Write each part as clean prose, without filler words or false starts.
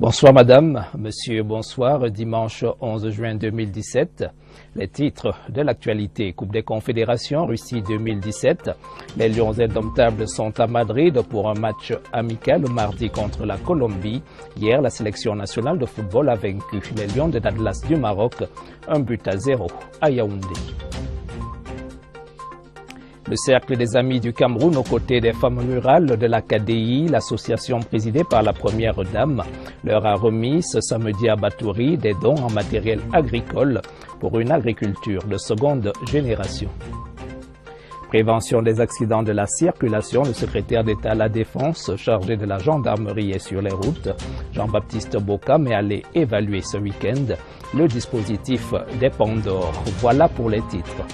Bonsoir madame, monsieur, bonsoir. Dimanche 11 juin 2017, les titres de l'actualité. Coupe des Confédérations, Russie 2017. Les Lions indomptables sont à Madrid pour un match amical mardi contre la Colombie. Hier, la sélection nationale de football a vaincu les Lions de l'Atlas du Maroc, 1-0 à Yaoundé. Le cercle des amis du Cameroun aux côtés des femmes rurales de la KDI, l'association présidée par la première dame, leur a remis ce samedi à Batouri des dons en matériel agricole pour une agriculture de seconde génération. Prévention des accidents de la circulation, le secrétaire d'État à la Défense chargé de la gendarmerie est sur les routes. Jean-Baptiste Bokam est allé évaluer ce week-end le dispositif des Pandores. Voilà pour les titres.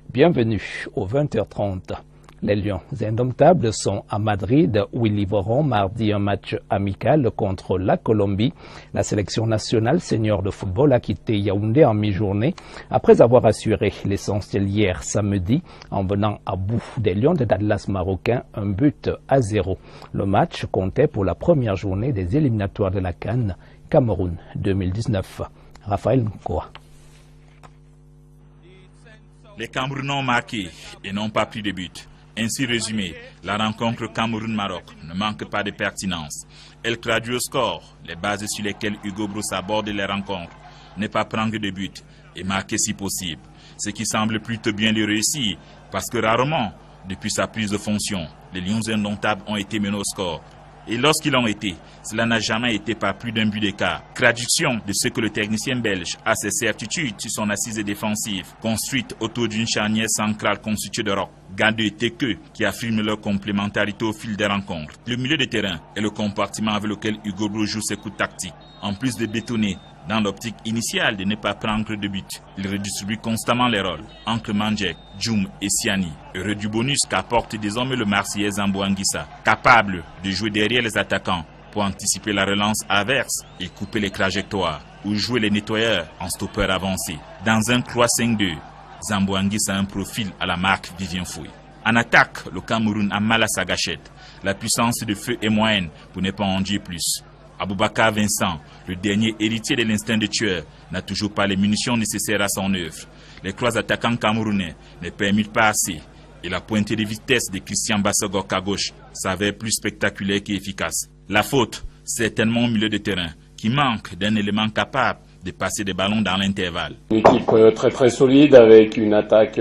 Bienvenue au 20h30. Les Lions indomptables sont à Madrid où ils livreront mardi un match amical contre la Colombie. La sélection nationale senior de football a quitté Yaoundé en mi-journée après avoir assuré l'essentiel hier samedi en venant à bout des Lions de l'Atlas marocain 1-0. Le match comptait pour la première journée des éliminatoires de la CAN Cameroun 2019. Raphaël Nkoa. Les Camerounais ont marqué et n'ont pas pris de but. Ainsi résumé, la rencontre Cameroun-Maroc ne manque pas de pertinence. Elle traduit au score les bases sur lesquelles Hugo Broos aborde les rencontres. Ne pas prendre de but et marquer si possible. Ce qui semble plutôt bien lui réussir parce que rarement, depuis sa prise de fonction, les Lions indomptables ont été menés au score. Et lorsqu'ils l'ont été, cela n'a jamais été par plus d'un but d'écart. Traduction de ce que le technicien belge a ses certitudes sur son assise défensive, construite autour d'une charnière centrale constituée de rocs, Gado et Teke, qui affirment leur complémentarité au fil des rencontres. Le milieu de terrain est le compartiment avec lequel Hugo Broos joue ses coups tactiques. En plus de bétonner dans l'optique initiale de ne pas prendre de but, il redistribue constamment les rôles entre Mandjek, Djoum et Siani. Heureux du bonus qu'apporte désormais le Marseillais Zambo Anguissa, capable de jouer derrière les attaquants pour anticiper la relance adverse et couper les trajectoires, ou jouer les nettoyeurs en stoppeur avancé. Dans un 3-5-2, Zambo Anguissa a un profil à la marque Vivien Foy. En attaque, le Cameroun a mal à sa gâchette. La puissance de feu est moyenne pour ne pas en dire plus. Aboubakar Vincent, le dernier héritier de l'instinct de tueur, n'a toujours pas les munitions nécessaires à son œuvre. Les trois attaquants camerounais ne permettent pas assez et la pointée de vitesse de Christian Bassogok à gauche s'avère plus spectaculaire qu'efficace. La faute, certainement au milieu de terrain, qui manque d'un élément capable de passer des ballons dans l'intervalle. Une équipe très solide avec une attaque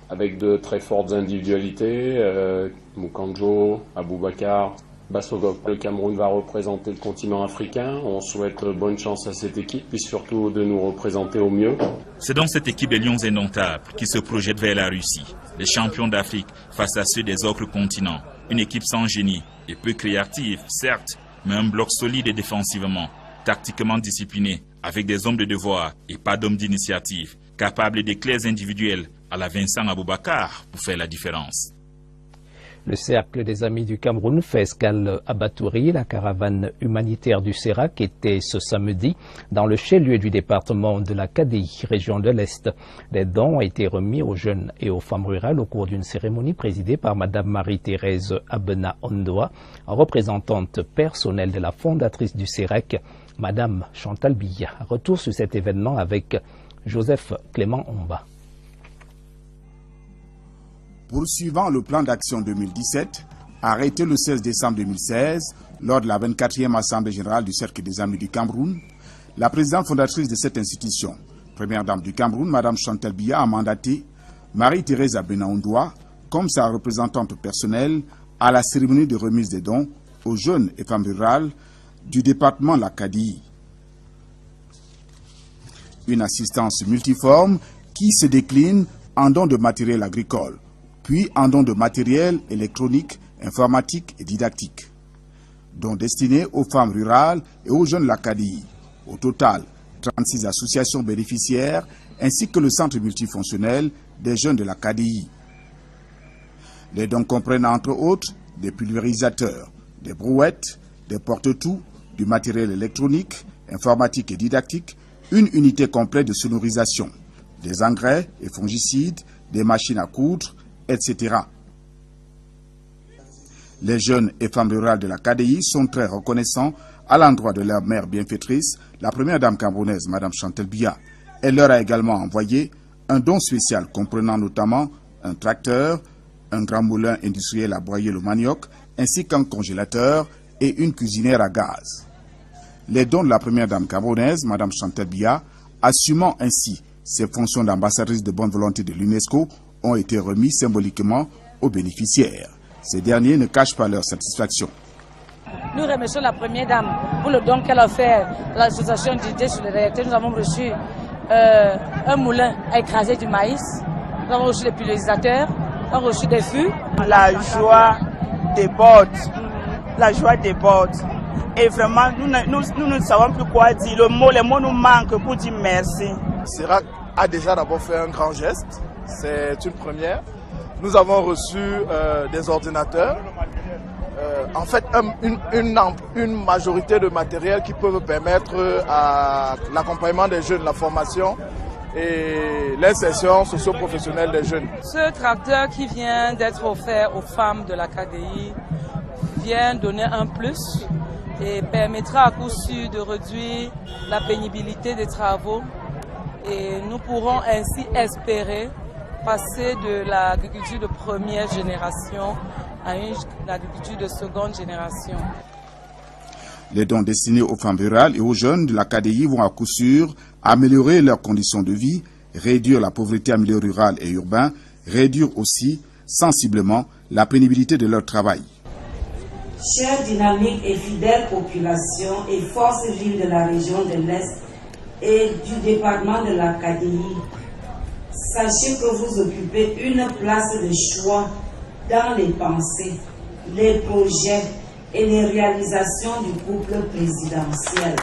avec de très fortes individualités. Moukanjo, Aboubakar, Bassogok. Le Cameroun va représenter le continent africain. On souhaite bonne chance à cette équipe et surtout de nous représenter au mieux. C'est donc cette équipe des Lions indomptables qui se projette vers la Russie. Les champions d'Afrique face à ceux des autres continents. Une équipe sans génie et peu créative, certes, mais un bloc solide et défensivement, tactiquement discipliné, avec des hommes de devoir et pas d'hommes d'initiative, capables d'éclairs individuels à la Vincent Aboubakar pour faire la différence. Le cercle des amis du Cameroun fait escale à Batouri. La caravane humanitaire du CERAC était ce samedi dans le chef-lieu du département de la KDI, région de l'Est. Des dons ont été remis aux jeunes et aux femmes rurales au cours d'une cérémonie présidée par Mme Marie-Thérèse Abena Ondoa, représentante personnelle de la fondatrice du CERAC, Mme Chantal Biya. Retour sur cet événement avec Joseph Clément Omba. Poursuivant le plan d'action 2017, arrêté le 16 décembre 2016, lors de la 24e Assemblée générale du Cercle des Amis du Cameroun, la présidente fondatrice de cette institution, première dame du Cameroun, Mme Chantal Biya, a mandaté Marie-Thérèse Abena Ondoa comme sa représentante personnelle à la cérémonie de remise des dons aux jeunes et femmes rurales du département de la KDI. Une assistance multiforme qui se décline en dons de matériel agricole, puis en dons de matériel électronique, informatique et didactique, dont destinés aux femmes rurales et aux jeunes de la KDI. Au total, 36 associations bénéficiaires ainsi que le centre multifonctionnel des jeunes de la KDI. Les dons comprennent entre autres des pulvérisateurs, des brouettes, des porte-tout, du matériel électronique, informatique et didactique, une unité complète de sonorisation, des engrais et fongicides, des machines à coudre, etc. Les jeunes et femmes rurales de la KDI sont très reconnaissants à l'endroit de leur mère bienfaitrice, la première dame camerounaise, Mme Chantal Biya. Elle leur a également envoyé un don spécial comprenant notamment un tracteur, un grand moulin industriel à broyer le manioc, ainsi qu'un congélateur et une cuisinière à gaz. Les dons de la première dame camerounaise, Mme Chantal Biya, assumant ainsi ses fonctions d'ambassadrice de bonne volonté de l'UNESCO, ont été remis symboliquement aux bénéficiaires. Ces derniers ne cachent pas leur satisfaction. Nous remercions la première dame pour le don qu'elle a fait à l'association d'idées sur les réalités. Nous avons reçu un moulin à écraser du maïs, nous avons reçu des pulvérisateurs, nous avons reçu des fûts. La joie déborde, la joie déborde. Et vraiment, nous ne savons plus quoi dire. Les mots nous manquent pour dire merci. Serac a déjà d'abord fait un grand geste, c'est une première. Nous avons reçu des ordinateurs, en fait une majorité de matériel qui peuvent permettre à l'accompagnement des jeunes, la formation et l'insertion socio-professionnelle des jeunes. Ce tracteur qui vient d'être offert aux femmes de la KDI vient donner un plus et permettra à coup sûr de réduire la pénibilité des travaux et nous pourrons ainsi espérer passer de l'agriculture de première génération à une agriculture de seconde génération. Les dons destinés aux femmes rurales et aux jeunes de la KDI vont à coup sûr améliorer leurs conditions de vie, réduire la pauvreté en milieu rural et urbain, réduire aussi sensiblement la pénibilité de leur travail. Chère dynamique et fidèle population et forces vives de la région de l'Est et du département de la KDI, sachez que vous occupez une place de choix dans les pensées, les projets et les réalisations du couple présidentiel.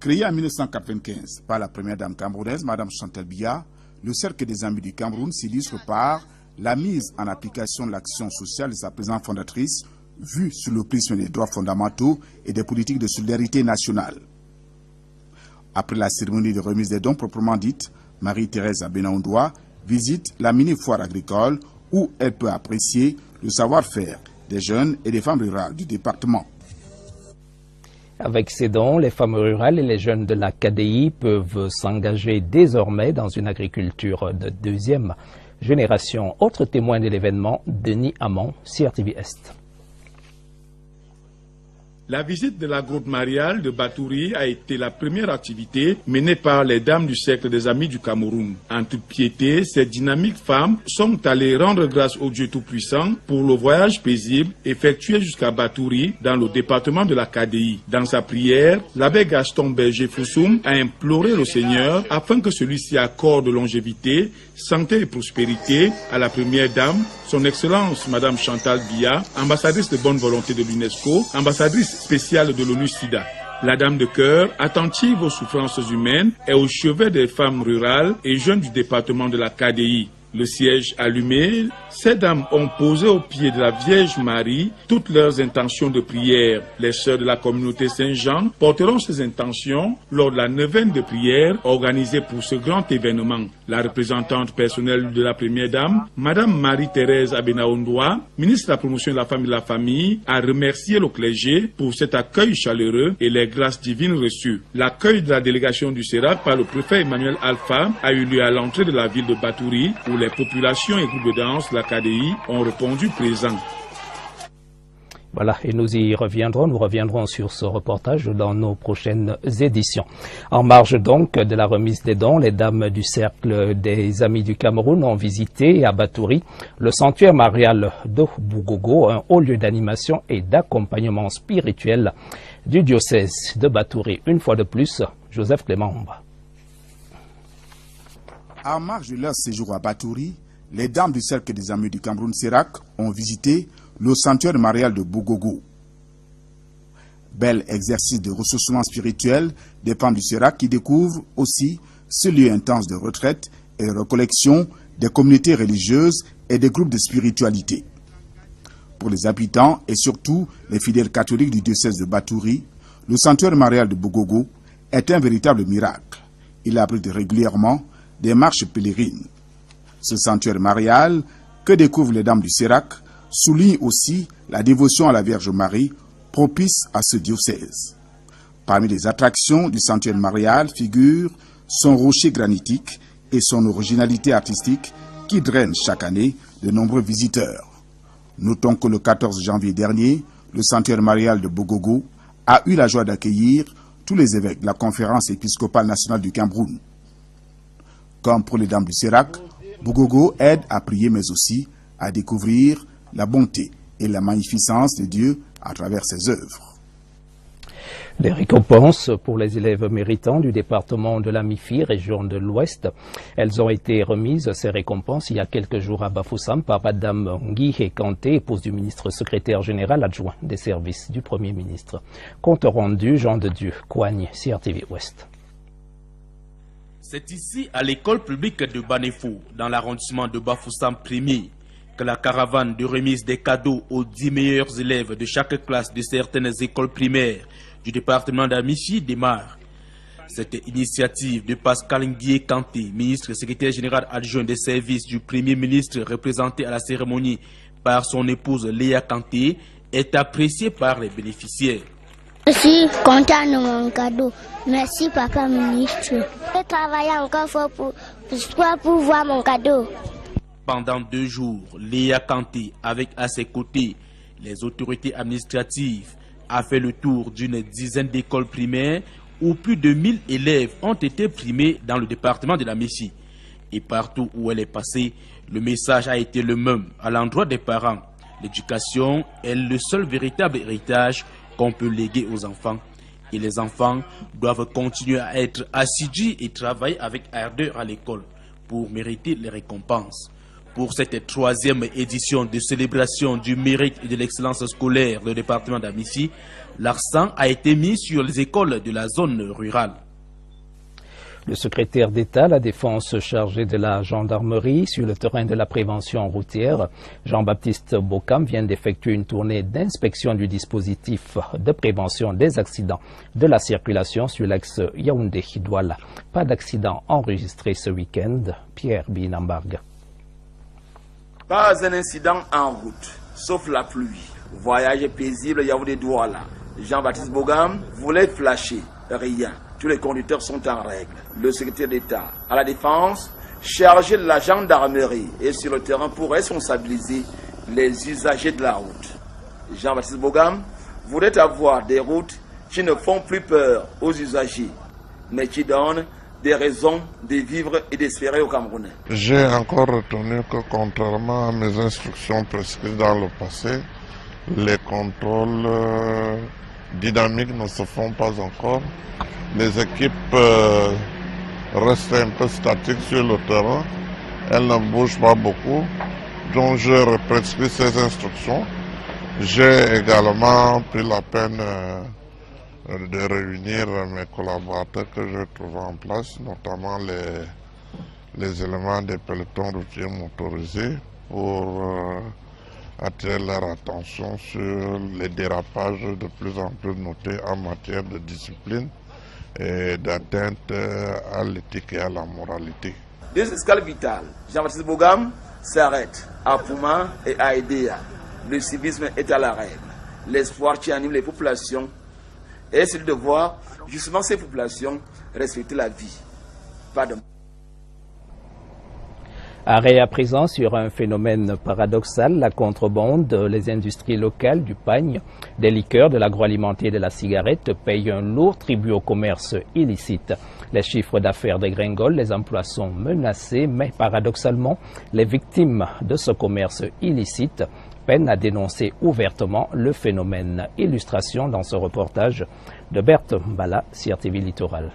Créé en 1995 par la première dame camerounaise, Mme Chantal Biya, le Cercle des Amis du Cameroun s'illustre par la mise en application de l'action sociale de sa présidente fondatrice, vue sous le prisme des droits fondamentaux et des politiques de solidarité nationale. Après la cérémonie de remise des dons proprement dite, Marie-Thérèse Abena-Ondoa visite la mini-foire agricole où elle peut apprécier le savoir-faire des jeunes et des femmes rurales du département. Avec ces dons, les femmes rurales et les jeunes de la KDI peuvent s'engager désormais dans une agriculture de deuxième génération. Autre témoin de l'événement, Denis Hamon, CRTV Est. La visite de la grotte mariale de Batouri a été la première activité menée par les dames du Cercle des Amis du Cameroun. En toute piété, ces dynamiques femmes sont allées rendre grâce au Dieu Tout-Puissant pour le voyage paisible effectué jusqu'à Batouri dans le département de la KDI. Dans sa prière, l'abbé Gaston Berger-Foussoum a imploré le Seigneur afin que celui-ci accorde longévité, santé et prospérité à la première dame, son Excellence Madame Chantal Biya, ambassadrice de bonne volonté de l'UNESCO, ambassadrice spéciale de l'ONU-SIDA. La dame de cœur, attentive aux souffrances humaines, est au chevet des femmes rurales et jeunes du département de la KDI. Le siège allumé, ces dames ont posé au pied de la Vierge Marie toutes leurs intentions de prière. Les sœurs de la communauté Saint-Jean porteront ces intentions lors de la neuvaine de prière organisée pour ce grand événement. La représentante personnelle de la première dame, Madame Marie-Thérèse Abena-Ondoa, ministre de la promotion de la femme et de la famille, a remercié le clergé pour cet accueil chaleureux et les grâces divines reçues. L'accueil de la délégation du Serac par le préfet Emmanuel Alpha a eu lieu à l'entrée de la ville de Batouri, où les populations et groupes de danse de la KDI ont répondu présents. Voilà, et nous reviendrons sur ce reportage dans nos prochaines éditions. En marge donc de la remise des dons, les dames du Cercle des Amis du Cameroun ont visité à Batouri le sanctuaire marial de Bougogo, un haut lieu d'animation et d'accompagnement spirituel du diocèse de Batouri. Une fois de plus, Joseph Clément. En marge de leur séjour à Batouri, les dames du Cercle des Amis du Cameroun Serac ont visité le sanctuaire marial de Bougogo. Bel exercice de ressourcement spirituel des femmes du Serac qui découvrent aussi ce lieu intense de retraite et de recollection des communautés religieuses et des groupes de spiritualité. Pour les habitants et surtout les fidèles catholiques du diocèse de Batouri, le sanctuaire marial de Bougogo est un véritable miracle. Il abrite régulièrement des marches pèlerines. Ce sanctuaire marial que découvrent les dames du Sérac souligne aussi la dévotion à la Vierge Marie propice à ce diocèse. Parmi les attractions du sanctuaire marial figurent son rocher granitique et son originalité artistique qui draine chaque année de nombreux visiteurs. Notons que le 14 janvier dernier, le sanctuaire marial de Bogogo a eu la joie d'accueillir tous les évêques de la conférence épiscopale nationale du Cameroun. Comme pour les dames du Sérac, Bogogo aide à prier mais aussi à découvrir la bonté et la magnificence de Dieu à travers ses œuvres. Des récompenses pour les élèves méritants du département de la MIFI, région de l'Ouest. Elles ont été remises, ces récompenses, il y a quelques jours à Bafoussam par Madame Nguihé Kanté, épouse du ministre secrétaire général adjoint des services du Premier ministre. Compte rendu, Jean de Dieu, Coigne, CRTV Ouest. C'est ici, à l'école publique de Banefo, dans l'arrondissement de Bafoussam 1er, que la caravane de remise des cadeaux aux 10 meilleurs élèves de chaque classe de certaines écoles primaires du département d'Amifi démarre. Cette initiative de Pascal Nguihé Kanté, ministre secrétaire général adjoint des services du Premier ministre, représenté à la cérémonie par son épouse Léa Kanté, est appréciée par les bénéficiaires. Je suis content de mon cadeau. Merci, papa ministre. Je travaille encore fort pour voir mon cadeau. Pendant 2 jours, Léa Kanté, avec à ses côtés les autorités administratives, a fait le tour d'une dizaine d'écoles primaires où plus de 1000 élèves ont été primés dans le département de la Messie. Et partout où elle est passée, le message a été le même à l'endroit des parents. L'éducation est le seul véritable héritage qu'on peut léguer aux enfants. Et les enfants doivent continuer à être assidus et travailler avec ardeur à l'école pour mériter les récompenses. Pour cette 3e édition de célébration du mérite et de l'excellence scolaire du département d'Amifi, l'accent a été mis sur les écoles de la zone rurale. Le secrétaire d'État à la Défense chargé de la gendarmerie sur le terrain de la prévention routière, Jean-Baptiste Bokam, vient d'effectuer une tournée d'inspection du dispositif de prévention des accidents de la circulation sur l'axe Yaoundé-Douala. Pas d'accident enregistré ce week-end. Pierre Binambarg. Pas un incident en route, sauf la pluie. Voyage paisible Yaoundé-Douala. Jean-Baptiste Bokam voulait flasher. Rien. Tous les conducteurs sont en règle. Le secrétaire d'État à la Défense, chargé de la gendarmerie, est sur le terrain pour responsabiliser les usagers de la route. Jean-Baptiste Bokam voulait avoir des routes qui ne font plus peur aux usagers, mais qui donnent des raisons de vivre et d'espérer aux Camerounais. J'ai encore retenu que contrairement à mes instructions prescrites dans le passé, les contrôles dynamiques ne se font pas encore. Les équipes restent un peu statiques sur le terrain. Elles ne bougent pas beaucoup. Donc je represcris ces instructions. J'ai également pris la peine de réunir mes collaborateurs que j'ai trouvés en place, notamment les éléments des pelotons routiers motorisés pour attirer leur attention sur les dérapages de plus en plus notés en matière de discipline et d'atteinte à l'éthique et à la moralité. Deux escales vitales. Jean-Baptiste Bokam s'arrête à Pouma et à Edea. Le civisme est à la règle. L'espoir qui anime les populations est celui de voir justement ces populations respecter la vie. Pas de... Arrêt à présent sur un phénomène paradoxal, la contrebande. Les industries locales du pagne, des liqueurs, de l'agroalimentaire et de la cigarette payent un lourd tribut au commerce illicite. Les chiffres d'affaires dégringolent, les emplois sont menacés, mais paradoxalement, les victimes de ce commerce illicite peinent à dénoncer ouvertement le phénomène. Illustration dans ce reportage de Berthe Mbala, CRTV Littoral.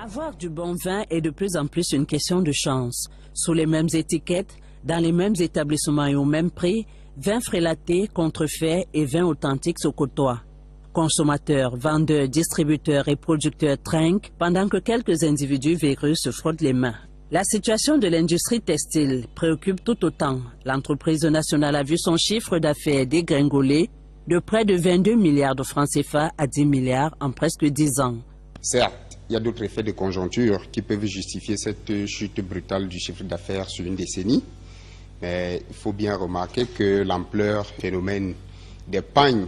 Avoir du bon vin est de plus en plus une question de chance. Sous les mêmes étiquettes, dans les mêmes établissements et au même prix, vin frélaté, contrefait et vin authentique se côtoient. Consommateurs, vendeurs, distributeurs et producteurs trinquent pendant que quelques individus véreux se frottent les mains. La situation de l'industrie textile préoccupe tout autant. L'entreprise nationale a vu son chiffre d'affaires dégringoler de près de 22 milliards de francs CFA à 10 milliards en presque 10 ans. Certes, il y a d'autres effets de conjoncture qui peuvent justifier cette chute brutale du chiffre d'affaires sur une décennie. Mais il faut bien remarquer que l'ampleur du phénomène des pagnes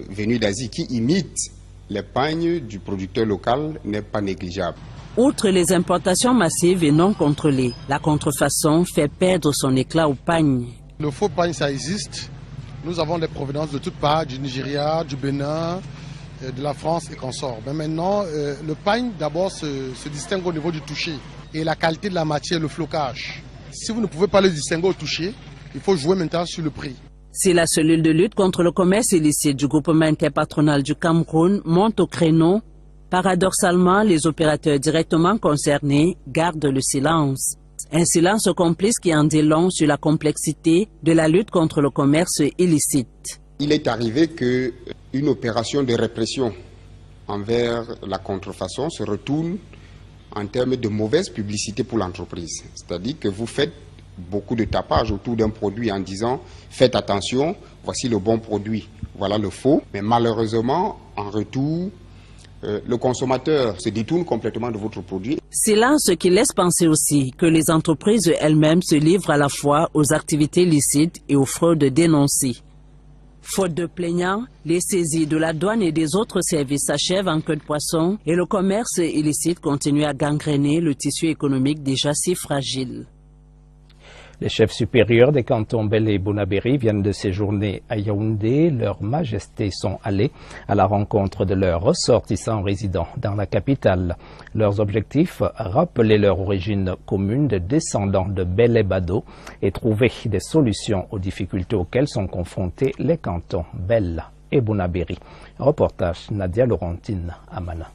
venues d'Asie qui imitent les pagnes du producteur local n'est pas négligeable. Outre les importations massives et non contrôlées, la contrefaçon fait perdre son éclat aux pagnes. Le faux pagne, ça existe. Nous avons des provenances de toutes parts, du Nigeria, du Bénin, de la France et consorts. Mais maintenant, le pagne, d'abord, se distingue au niveau du toucher et la qualité de la matière, le flocage. Si vous ne pouvez pas le distinguer au toucher, il faut jouer maintenant sur le prix. Si la cellule de lutte contre le commerce illicite du groupement interpatronal du Cameroun monte au créneau, paradoxalement, les opérateurs directement concernés gardent le silence. Un silence complice qui en dit long sur la complexité de la lutte contre le commerce illicite. Il est arrivé qu'une opération de répression envers la contrefaçon se retourne en termes de mauvaise publicité pour l'entreprise. C'est-à-dire que vous faites beaucoup de tapage autour d'un produit en disant « faites attention, voici le bon produit, voilà le faux ». Mais malheureusement, en retour, le consommateur se détourne complètement de votre produit. Silence qui laisse penser aussi que les entreprises elles-mêmes se livrent à la fois aux activités licites et aux fraudes dénoncées. Faute de plaignants, les saisies de la douane et des autres services s'achèvent en queue de poisson et le commerce illicite continue à gangréner le tissu économique déjà si fragile. Les chefs supérieurs des cantons Bel et Bonabéry viennent de séjourner à Yaoundé. Leurs majestés sont allés à la rencontre de leurs ressortissants résidents dans la capitale. Leurs objectifs, rappeler leur origine commune de descendants de Bel et Bado et trouver des solutions aux difficultés auxquelles sont confrontés les cantons Bel et Bonabéry. Reportage Nadia Laurentine Amana.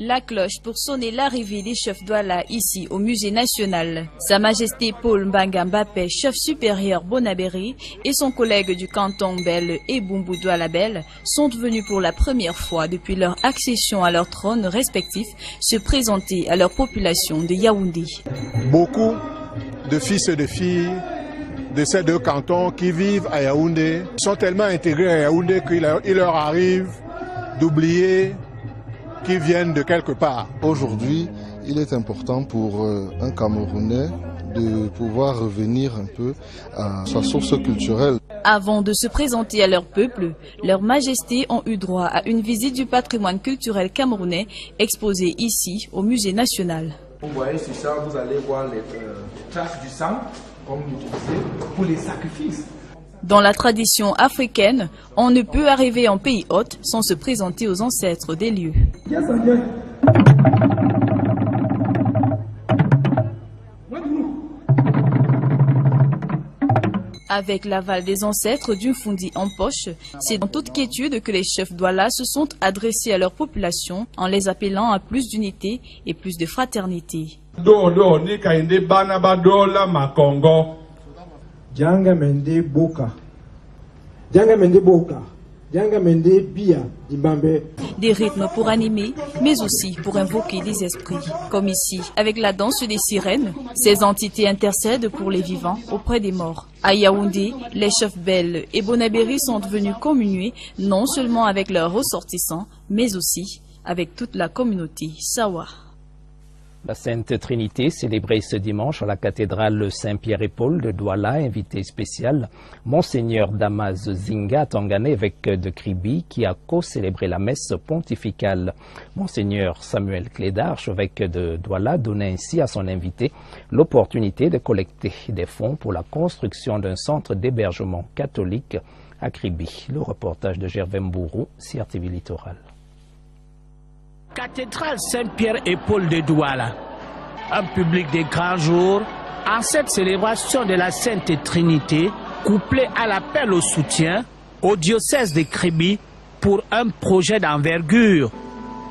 La cloche pour sonner l'arrivée des chefs Douala ici au musée national. Sa Majesté Paul Mbanga Mbappé, chef supérieur Bonabéry, et son collègue du canton Bel et Boumbu Douala Bel sont venus pour la première fois depuis leur accession à leur trône respectif se présenter à leur population de Yaoundé. Beaucoup de fils et de filles de ces deux cantons qui vivent à Yaoundé sont tellement intégrés à Yaoundé qu'il leur arrive d'oublier qu'ils viennent de quelque part. Aujourd'hui, il est important pour un Camerounais de pouvoir revenir un peu à sa source culturelle. Avant de se présenter à leur peuple, leurs majestés ont eu droit à une visite du patrimoine culturel camerounais exposé ici au musée national. Vous voyez sur ça, vous allez voir les traces du sang, comme vous utilisez, pour les sacrifices. Dans la tradition africaine, on ne peut arriver en pays hôte sans se présenter aux ancêtres des lieux. Avec l'aval des ancêtres d'une Fundi en poche, c'est dans toute quiétude que les chefs Douala se sont adressés à leur population en les appelant à plus d'unité et plus de fraternité. Janga mende boka. Janga mende boka. Janga mende bia dimbambe. Des rythmes pour animer, mais aussi pour invoquer des esprits. Comme ici, avec la danse des sirènes, ces entités intercèdent pour les vivants auprès des morts. À Yaoundé, les chefs Bel et Bonabéry sont venus communier non seulement avec leurs ressortissants, mais aussi avec toute la communauté Sawa. La Sainte Trinité, célébrée ce dimanche à la cathédrale Saint-Pierre et Paul de Douala, invité spécial, Monseigneur Damas Zinga Tangane, évêque de Kribi, qui a co-célébré la messe pontificale. Monseigneur Samuel Cléda, archevêque de Douala, donnait ainsi à son invité l'opportunité de collecter des fonds pour la construction d'un centre d'hébergement catholique à Kribi. Le reportage de Gervais Mbourou, CRTV Littoral. Cathédrale Saint-Pierre et Paul de Douala. Un public de grands jours en cette célébration de la Sainte Trinité, couplée à l'appel au soutien au diocèse de Kribi pour un projet d'envergure.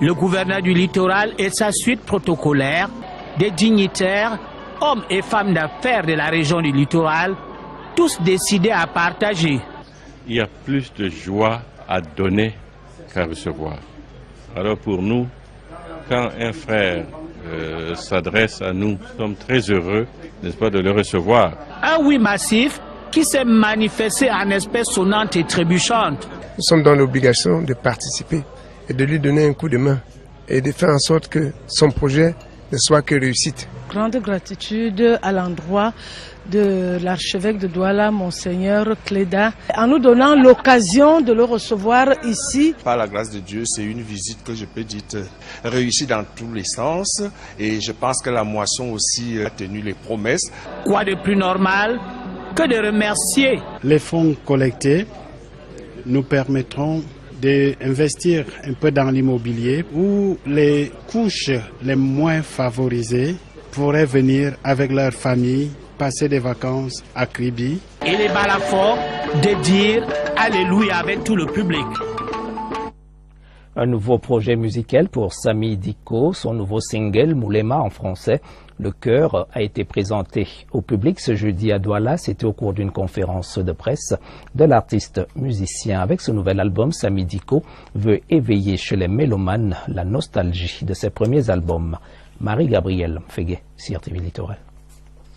Le gouverneur du littoral et sa suite protocolaire, des dignitaires, hommes et femmes d'affaires de la région du littoral, tous décidés à partager. Il y a plus de joie à donner qu'à recevoir. Alors pour nous, quand un frère s'adresse à nous, nous sommes très heureux, n'est-ce pas, de le recevoir. Un oui massif qui s'est manifesté en espèces sonnantes et trébuchantes. Nous sommes dans l'obligation de participer et de lui donner un coup de main et de faire en sorte que son projet ne soit que réussite. Grande gratitude à l'endroit de l'archevêque de Douala, Monseigneur Cléda, en nous donnant l'occasion de le recevoir ici. Par la grâce de Dieu, c'est une visite que je peux dire réussie dans tous les sens, et je pense que la moisson aussi a tenu les promesses. Quoi de plus normal que de remercier? Les fonds collectés nous permettront d'investir un peu dans l'immobilier où les couches les moins favorisées pourraient venir avec leur famille passer des vacances à Kribi. Et les balafons de dire Alléluia avec tout le public. Un nouveau projet musical pour Samy Diko, son nouveau single Moulema en français. Le chœur a été présenté au public ce jeudi à Douala. C'était au cours d'une conférence de presse de l'artiste musicien. Avec ce nouvel album, Samy Diko veut éveiller chez les mélomanes la nostalgie de ses premiers albums. Marie-Gabrielle Fégué, CRTV Littoral.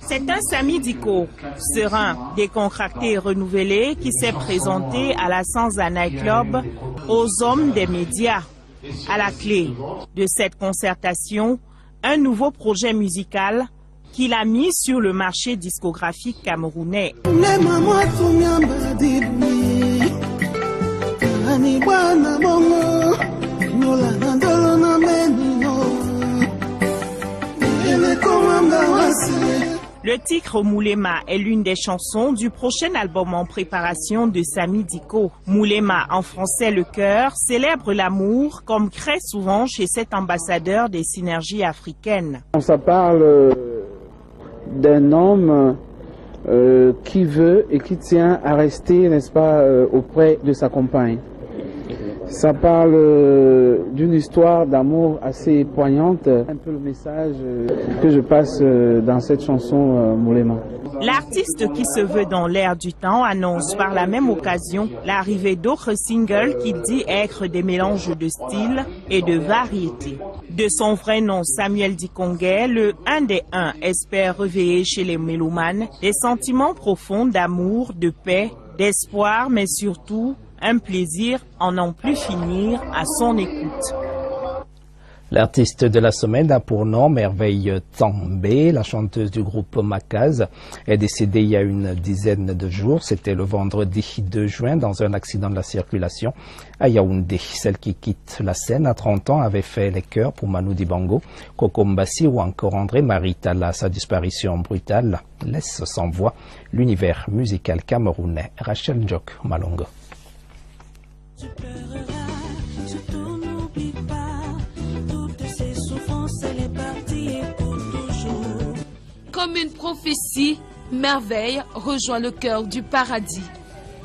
C'est un Samy Diko, serein, décontracté et renouvelé, qui s'est présenté à la Sansa Nightclub aux hommes des médias. À la clé de cette concertation, un nouveau projet musical qu'il a mis sur le marché discographique camerounais. Le titre Moulema est l'une des chansons du prochain album en préparation de Samy Diko. Moulema, en français le cœur, célèbre l'amour comme très souvent chez cet ambassadeur des synergies africaines. Ça parle d'un homme qui veut et qui tient à rester, n'est-ce pas, auprès de sa compagne. Ça parle d'une histoire d'amour assez poignante, un peu le message que je passe dans cette chanson Moulema. L'artiste qui se veut dans l'air du temps annonce par la même occasion l'arrivée d'autres singles qu'il dit être des mélanges de styles et de variétés. De son vrai nom Samuel Dikongué, le 1 des 1 espère réveiller chez les mélomanes des sentiments profonds d'amour, de paix, d'espoir, mais surtout un plaisir en n'en plus finir à son écoute. L'artiste de la semaine a pour nom Merveille També. La chanteuse du groupe Makaz est décédée il y a une dizaine de jours. C'était le vendredi 2 juin dans un accident de la circulation à Yaoundé. Celle qui quitte la scène à 30 ans avait fait les chœurs pour Manu Dibango, Coco Mbassi ou encore André Maritala. Sa disparition brutale laisse sans voix l'univers musical camerounais. Rachel Njok Malongo. Tu pleureras, surtout n'oublie pas, toutes ces souffrances, elle est partie et pour toujours. Comme une prophétie, Merveille rejoint le cœur du paradis.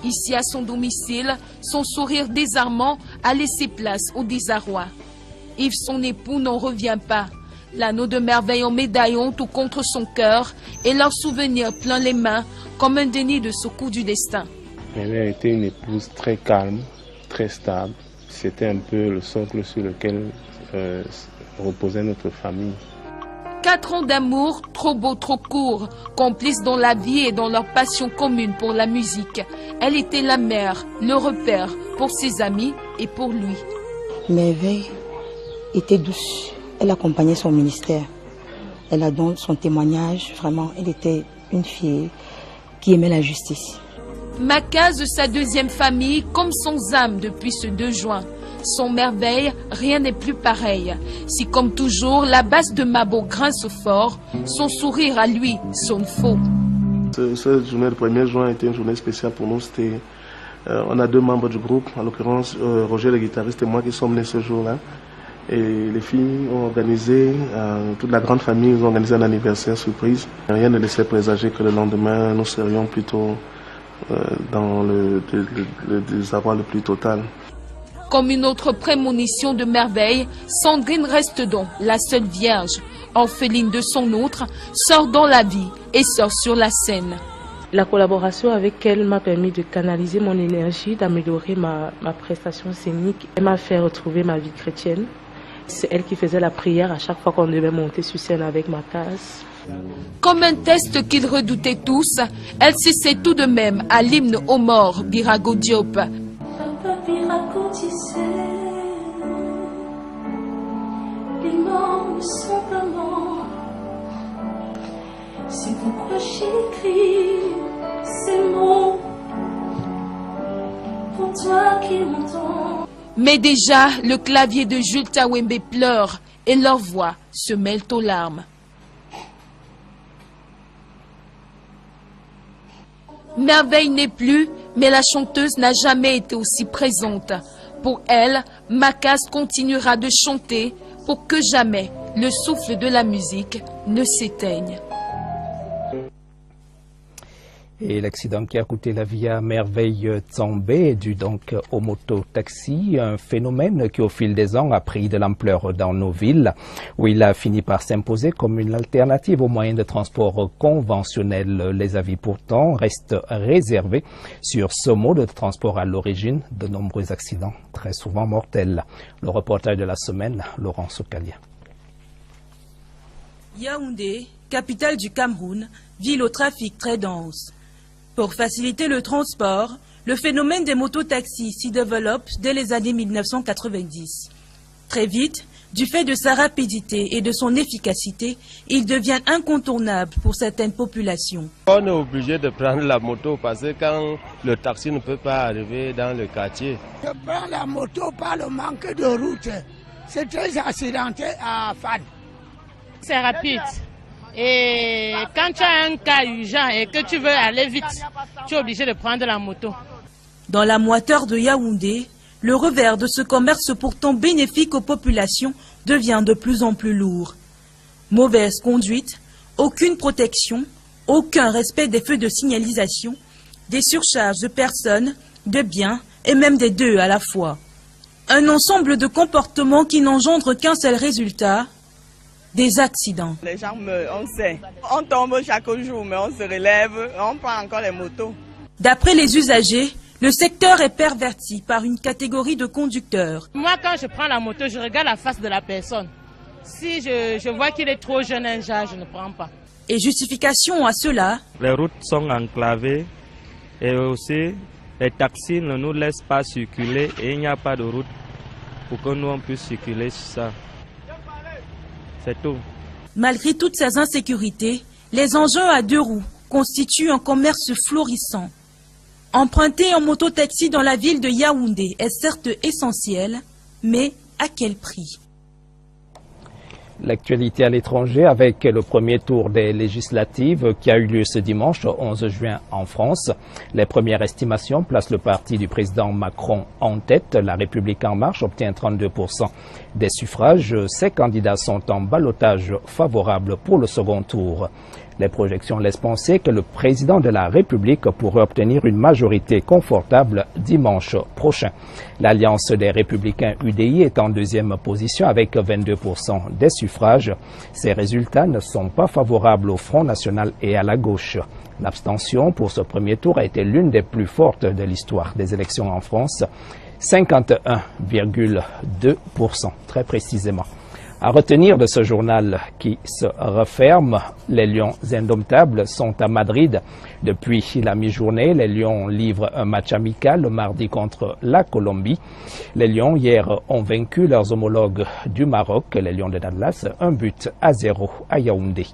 Ici à son domicile, son sourire désarmant a laissé place au désarroi. Yves, son époux, n'en revient pas. L'anneau de Merveille en médaillon tout contre son cœur et leur souvenir plein les mains comme un déni de ce coup du destin. Elle a été une épouse très calme, très stable. C'était un peu le socle sur lequel reposait notre famille. 4 ans d'amour, trop beau, trop court, complices dans la vie et dans leur passion commune pour la musique. Elle était la mère, le repère pour ses amis et pour lui. Merveille était douce, elle accompagnait son ministère. Elle a donné son témoignage, vraiment, elle était une fille qui aimait la justice. Makaz, sa deuxième famille, comme sans âme depuis ce 2 juin. Son Merveille, rien n'est plus pareil. Si comme toujours, la basse de Mabo grince fort, son sourire à lui sonne faux. Cette journée du 1er juin était une journée spéciale pour nous. On a 2 membres du groupe, en l'occurrence Roger le guitariste et moi qui sommes nés ce jour-là. Et les filles ont organisé, toute la grande famille ont organisé un anniversaire surprise. Rien ne laissait présager que le lendemain, nous serions plutôt dans le désarroi le plus total. Comme une autre prémonition de Merveille, Sandrine reste donc la seule vierge, orpheline de son autre, sort dans la vie et sort sur la scène. La collaboration avec elle m'a permis de canaliser mon énergie, d'améliorer ma prestation scénique. Elle m'a fait retrouver ma vie chrétienne. C'est elle qui faisait la prière à chaque fois qu'on devait monter sur scène avec Makaz. Comme un test qu'ils redoutaient tous, elle cessait tout de même à l'hymne aux morts, Birago Diop. Papa Birago disait, les morts ne sont pas morts. Pourquoi j'écris ces mots pour toi qui m'entends? Mais déjà, le clavier de Jules Tawembe pleure et leurs voix se mêlent aux larmes. Merveille n'est plus, mais la chanteuse n'a jamais été aussi présente. Pour elle, Makas continuera de chanter pour que jamais le souffle de la musique ne s'éteigne. Et l'accident qui a coûté la vie à Merveille Tsombe est dû donc au moto-taxi, un phénomène qui au fil des ans a pris de l'ampleur dans nos villes, où il a fini par s'imposer comme une alternative aux moyens de transport conventionnels. Les avis pourtant restent réservés sur ce mode de transport à l'origine de nombreux accidents, très souvent mortels. Le reportage de la semaine, Laurent Sokalia. Yaoundé, capitale du Cameroun, ville au trafic très dense. Pour faciliter le transport, le phénomène des mototaxis s'y développe dès les années 1990. Très vite, du fait de sa rapidité et de son efficacité, il devient incontournable pour certaines populations. On est obligé de prendre la moto parce que quand le taxi ne peut pas arriver dans le quartier. Je prends la moto par le manque de route. C'est très accidenté à Fan. C'est rapide. Et quand tu as un cas urgent et que tu veux aller vite, tu es obligé de prendre la moto. Dans la moiteur de Yaoundé, le revers de ce commerce pourtant bénéfique aux populations devient de plus en plus lourd. Mauvaise conduite, aucune protection, aucun respect des feux de signalisation, des surcharges de personnes, de biens et même des deux à la fois. Un ensemble de comportements qui n'engendrent qu'un seul résultat: des accidents. Les gens meurent, on sait. On tombe chaque jour, mais on se relève, on prend encore les motos. D'après les usagers, le secteur est perverti par une catégorie de conducteurs. Moi, quand je prends la moto, je regarde la face de la personne. Si je vois qu'il est trop jeune, je ne prends pas. Et justification à cela: les routes sont enclavées et aussi les taxis ne nous laissent pas circuler et il n'y a pas de route pour que nous on puisse circuler sur ça. C'est tout. Malgré toutes ces insécurités, les engins à deux roues constituent un commerce florissant. Emprunter un mototaxi dans la ville de Yaoundé est certes essentiel, mais à quel prix? L'actualité à l'étranger avec le premier tour des législatives qui a eu lieu ce dimanche 11 juin en France. Les premières estimations placent le parti du président Macron en tête. La République en marche obtient 32% des suffrages. Ces candidats sont en ballottage favorable pour le second tour. Les projections laissent penser que le président de la République pourrait obtenir une majorité confortable dimanche prochain. L'Alliance des Républicains UDI est en deuxième position avec 22% des suffrages. Ces résultats ne sont pas favorables au Front National et à la gauche. L'abstention pour ce premier tour a été l'une des plus fortes de l'histoire des élections en France, 51,2% très précisément. À retenir de ce journal qui se referme, les Lions indomptables sont à Madrid. Depuis la mi-journée, les Lions livrent un match amical le mardi contre la Colombie. Les Lions hier ont vaincu leurs homologues du Maroc, les Lions de Dallas, 1-0 à Yaoundé.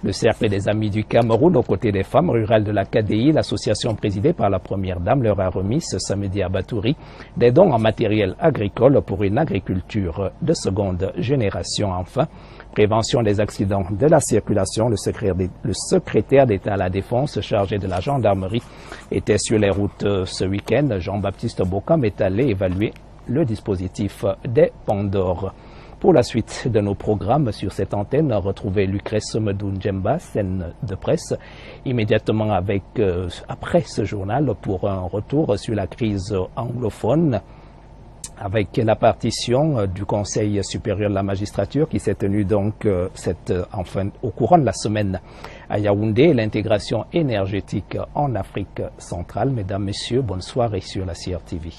Le Cercle des Amis du Cameroun, aux côtés des femmes rurales de la KDI, l'association présidée par la Première Dame, leur a remis ce samedi à Batouri des dons en matériel agricole pour une agriculture de seconde génération. Enfin, prévention des accidents de la circulation, le secrétaire d'État à la Défense chargé de la gendarmerie était sur les routes ce week-end. Jean-Baptiste Bokam est allé évaluer le dispositif des Pandores. Pour la suite de nos programmes sur cette antenne, retrouvez Lucrèce Medou-Njemba, scène de presse, immédiatement après ce journal pour un retour sur la crise anglophone, avec la partition du Conseil supérieur de la magistrature qui s'est tenue donc au courant de la semaine à Yaoundé, l'intégration énergétique en Afrique centrale. Mesdames, Messieurs, bonne soirée sur la CRTV.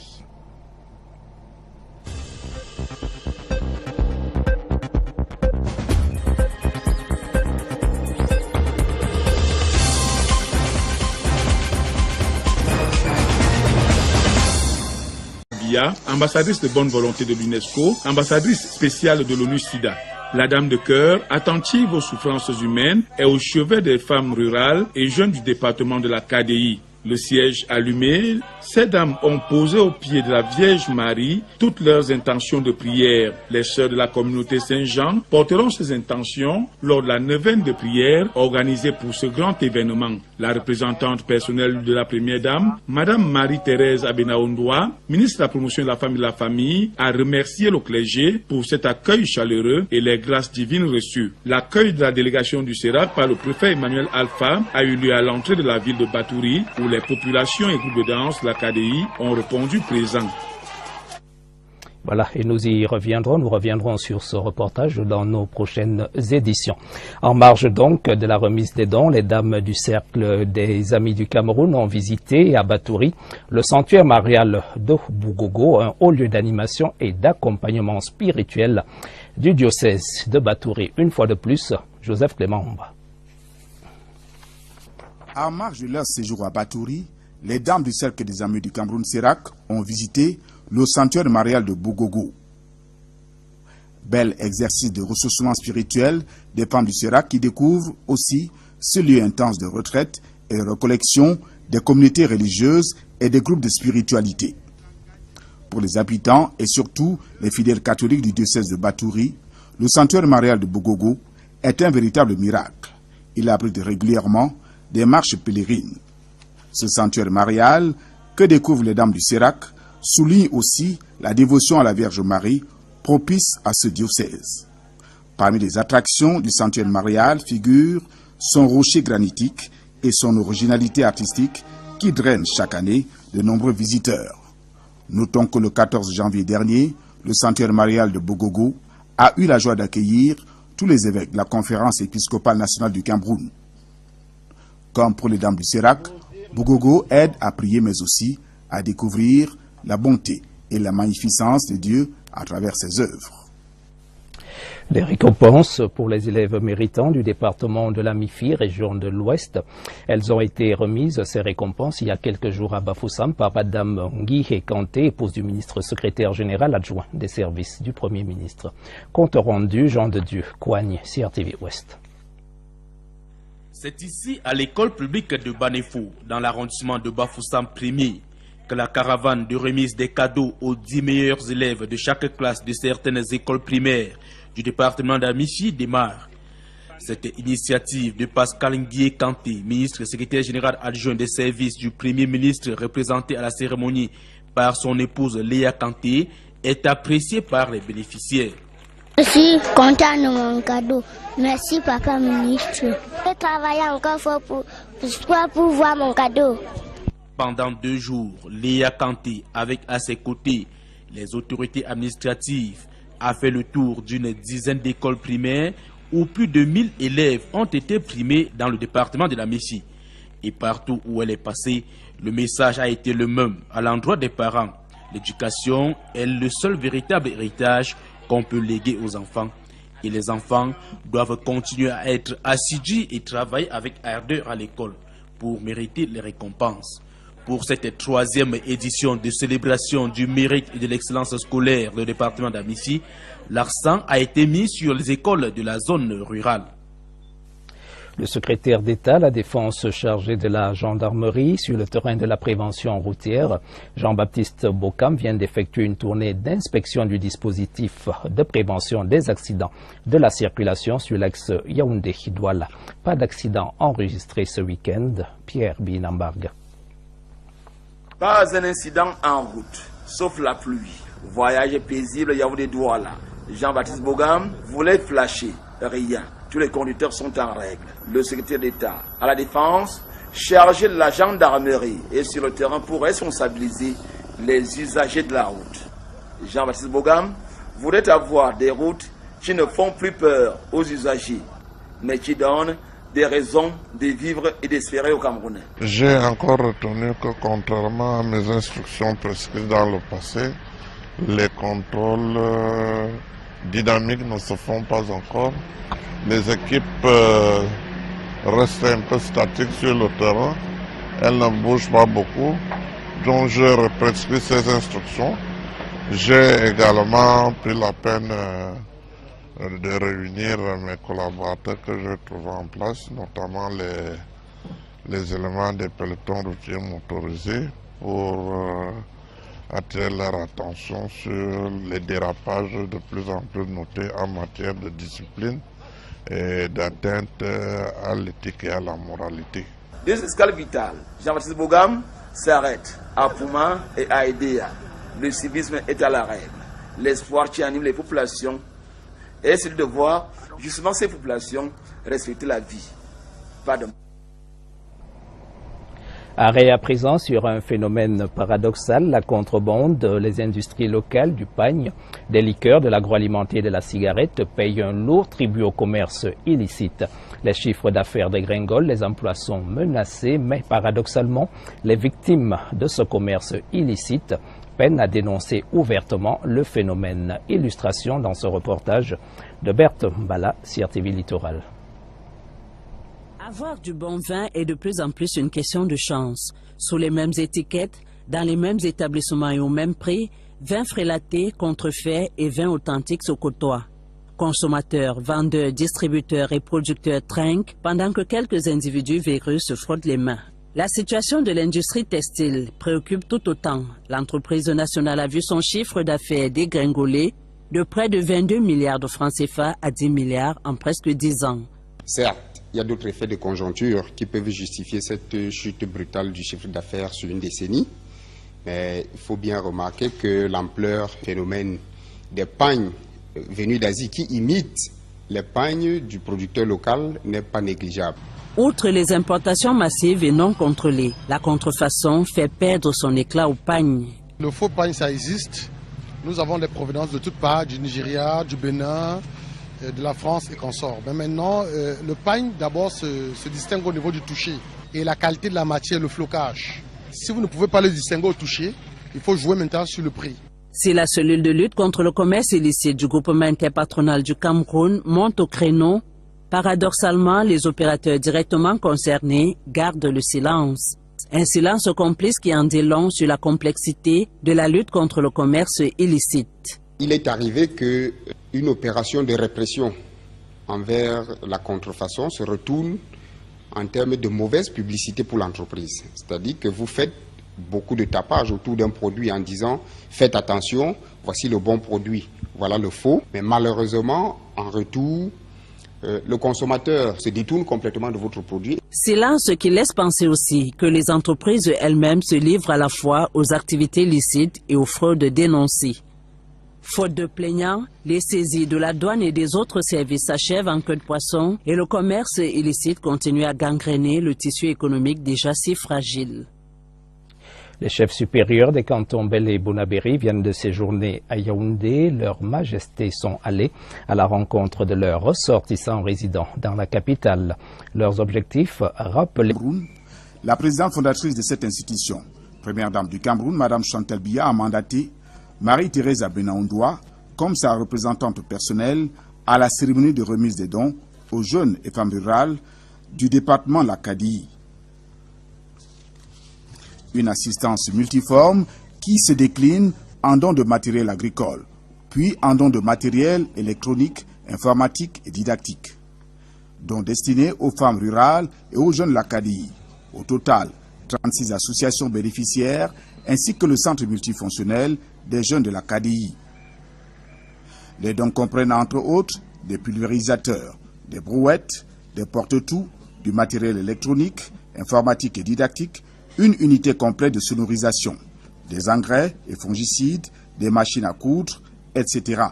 Ambassadrice de bonne volonté de l'UNESCO, ambassadrice spéciale de l'ONU-SIDA. La dame de cœur, attentive aux souffrances humaines, est au chevet des femmes rurales et jeunes du département de la KDI. Le siège allumé, ces dames ont posé au pied de la Vierge Marie toutes leurs intentions de prière. Les sœurs de la communauté Saint-Jean porteront ces intentions lors de la neuvaine de prière organisée pour ce grand événement. La représentante personnelle de la première dame, Madame Marie-Thérèse Abenaondoa, ministre de la promotion de la femme et de la famille, a remercié le clergé pour cet accueil chaleureux et les grâces divines reçues. L'accueil de la délégation du CERAC par le préfet Emmanuel Alpha a eu lieu à l'entrée de la ville de Batouri, où les populations et groupes de danse de la KDI ont répondu présents. Voilà, et nous reviendrons sur ce reportage dans nos prochaines éditions. En marge donc de la remise des dons, les dames du Cercle des Amis du Cameroun ont visité à Batouri le sanctuaire marial de Bougogo, un haut lieu d'animation et d'accompagnement spirituel du diocèse de Batouri. Une fois de plus, Joseph Clément. En marge de leur séjour à Batouri, les dames du Cercle des Amis du Cameroun CERAC ont visité le sanctuaire marial de Bougogo. Bel exercice de ressourcement spirituel des femmes du CERAC qui découvrent aussi ce lieu intense de retraite et de recollection des communautés religieuses et des groupes de spiritualité. Pour les habitants et surtout les fidèles catholiques du diocèse de Batouri, le sanctuaire marial de Bougogo est un véritable miracle. Il abrite régulièrement des marches pèlerines. Ce sanctuaire marial que découvrent les dames du CERAC souligne aussi la dévotion à la Vierge Marie propice à ce diocèse. Parmi les attractions du sanctuaire marial figurent son rocher granitique et son originalité artistique qui draine chaque année de nombreux visiteurs. Notons que le 14 janvier dernier, le sanctuaire marial de Bougogo a eu la joie d'accueillir tous les évêques de la conférence épiscopale nationale du Cameroun. Comme pour les dames du CERAC, Bougogo aide à prier mais aussi à découvrir la bonté et la magnificence de Dieu à travers ses œuvres. Les récompenses pour les élèves méritants du département de la MIFI, région de l'Ouest. Elles ont été remises, ces récompenses, il y a quelques jours à Bafoussam par Madame Nguihé Kanté, épouse du ministre secrétaire général adjoint des services du Premier ministre. Compte rendu, Jean de Dieu, Coigne, CRTV Ouest. C'est ici, à l'école publique de Banefo, dans l'arrondissement de Bafoussam premier, que la caravane de remise des cadeaux aux 10 meilleurs élèves de chaque classe de certaines écoles primaires du département d'Amifi démarre. Cette initiative de Pascal Nguihé Kanté, ministre secrétaire général adjoint des services du Premier ministre, représenté à la cérémonie par son épouse Léa Kanté, est appréciée par les bénéficiaires. Je suis content de mon cadeau. Merci, papa ministre. Je travaille encore fort pour voir mon cadeau. Pendant 2 jours, Léa Kanté, avec à ses côtés les autorités administratives, a fait le tour d'une dizaine d'écoles primaires où plus de 1000 élèves ont été primés dans le département de la Messie. Et partout où elle est passée, le message a été le même à l'endroit des parents. L'éducation est le seul véritable héritage qu'on peut léguer aux enfants. Et les enfants doivent continuer à être assidus et travailler avec ardeur à l'école pour mériter les récompenses. Pour cette 3e édition de célébration du mérite et de l'excellence scolaire du département d'Amifi, l'accent a été mis sur les écoles de la zone rurale. Le secrétaire d'État à la Défense chargé de la gendarmerie sur le terrain de la prévention routière, Jean-Baptiste Bokam, vient d'effectuer une tournée d'inspection du dispositif de prévention des accidents de la circulation sur l'axe Yaoundé-Douala. Pas d'accident enregistré ce week-end. Pierre Binambarg. Pas un incident en route, sauf la pluie. Voyage paisible Yaoundé-Douala. Jean-Baptiste Bokam voulait flasher. Rien. Tous les conducteurs sont en règle. Le secrétaire d'État à la Défense, chargé de la gendarmerie, est sur le terrain pour responsabiliser les usagers de la route. Jean-Baptiste Bokam voulait avoir des routes qui ne font plus peur aux usagers, mais qui donnent des raisons de vivre et d'espérer aux Camerounais. J'ai encore retenu que contrairement à mes instructions prescrites dans le passé, les contrôles dynamiques ne se font pas encore. Les équipes restent un peu statiques sur le terrain. Elles ne bougent pas beaucoup. Donc je prescris ces instructions. J'ai également pris la peine de réunir mes collaborateurs que j'ai trouvés en place, notamment les éléments des pelotons routiers motorisés, pour attirer leur attention sur les dérapages de plus en plus notés en matière de discipline et d'atteinte à l'éthique et à la moralité. Deux escales vitales, Jean-Baptiste Bogam s'arrête à Pouma et à Edea. Le civisme est à la règle. L'espoir qui anime les populations est celui de voir justement ces populations respecter la vie. Pas de... Arrêt à présent sur un phénomène paradoxal, la contrebande, les industries locales du pagne, des liqueurs, de l'agroalimentaire et de la cigarette payent un lourd tribut au commerce illicite. Les chiffres d'affaires dégringolent, les emplois sont menacés, mais paradoxalement, les victimes de ce commerce illicite peinent à dénoncer ouvertement le phénomène. Illustration dans ce reportage de Berthe Mbala, CRTV Littoral. Avoir du bon vin est de plus en plus une question de chance. Sous les mêmes étiquettes, dans les mêmes établissements et au même prix, vin frélaté, contrefait et vin authentique se côtoient. Consommateurs, vendeurs, distributeurs et producteurs trinquent pendant que quelques individus véreux se frottent les mains. La situation de l'industrie textile préoccupe tout autant. L'entreprise nationale a vu son chiffre d'affaires dégringoler de près de 22 milliards de francs CFA à 10 milliards en presque 10 ans. Certes, il y a d'autres effets de conjoncture qui peuvent justifier cette chute brutale du chiffre d'affaires sur une décennie. Mais il faut bien remarquer que l'ampleur du phénomène des pagnes venus d'Asie qui imitent les pagnes du producteur local n'est pas négligeable. Outre les importations massives et non contrôlées, la contrefaçon fait perdre son éclat au pagne. Le faux pagne, ça existe. Nous avons des provenances de toutes parts, du Nigeria, du Bénin, de la France et consorts. Mais maintenant, le pagne d'abord se distingue au niveau du toucher et la qualité de la matière, le flocage. Si vous ne pouvez pas le distinguer au toucher, il faut jouer maintenant sur le prix. Si la cellule de lutte contre le commerce illicite du groupement interpatronal du Cameroun monte au créneau, paradoxalement, les opérateurs directement concernés gardent le silence. Un silence complice qui en dit long sur la complexité de la lutte contre le commerce illicite. Il est arrivé qu'une opération de répression envers la contrefaçon se retourne en termes de mauvaise publicité pour l'entreprise. C'est-à-dire que vous faites beaucoup de tapage autour d'un produit en disant « faites attention, voici le bon produit, voilà le faux ». Mais malheureusement, en retour, le consommateur se détourne complètement de votre produit. Silence qui laisse penser aussi que les entreprises elles-mêmes se livrent à la fois aux activités licites et aux fraudes dénoncées. Faute de plaignants, les saisies de la douane et des autres services s'achèvent en queue de poisson et le commerce illicite continue à gangréner le tissu économique déjà si fragile. Les chefs supérieurs des cantons Bel et Bonabéry viennent de séjourner à Yaoundé. Leurs majestés sont allés à la rencontre de leurs ressortissants résidents dans la capitale. Leurs objectifs, rappeler... La présidente fondatrice de cette institution, première dame du Cameroun, Mme Chantal Biya, a mandaté Marie-Thérèse Abenaoundoua comme sa représentante personnelle à la cérémonie de remise des dons aux jeunes et femmes rurales du département de la Kadi. Une assistance multiforme qui se décline en dons de matériel agricole, puis en dons de matériel électronique, informatique et didactique, dont destinés aux femmes rurales et aux jeunes de la Kadi. Au total, 36 associations bénéficiaires ainsi que le centre multifonctionnel des jeunes de la KDI. Les dons comprennent entre autres des pulvérisateurs, des brouettes, des porte-tout, du matériel électronique, informatique et didactique, une unité complète de sonorisation, des engrais et fongicides, des machines à coudre, etc.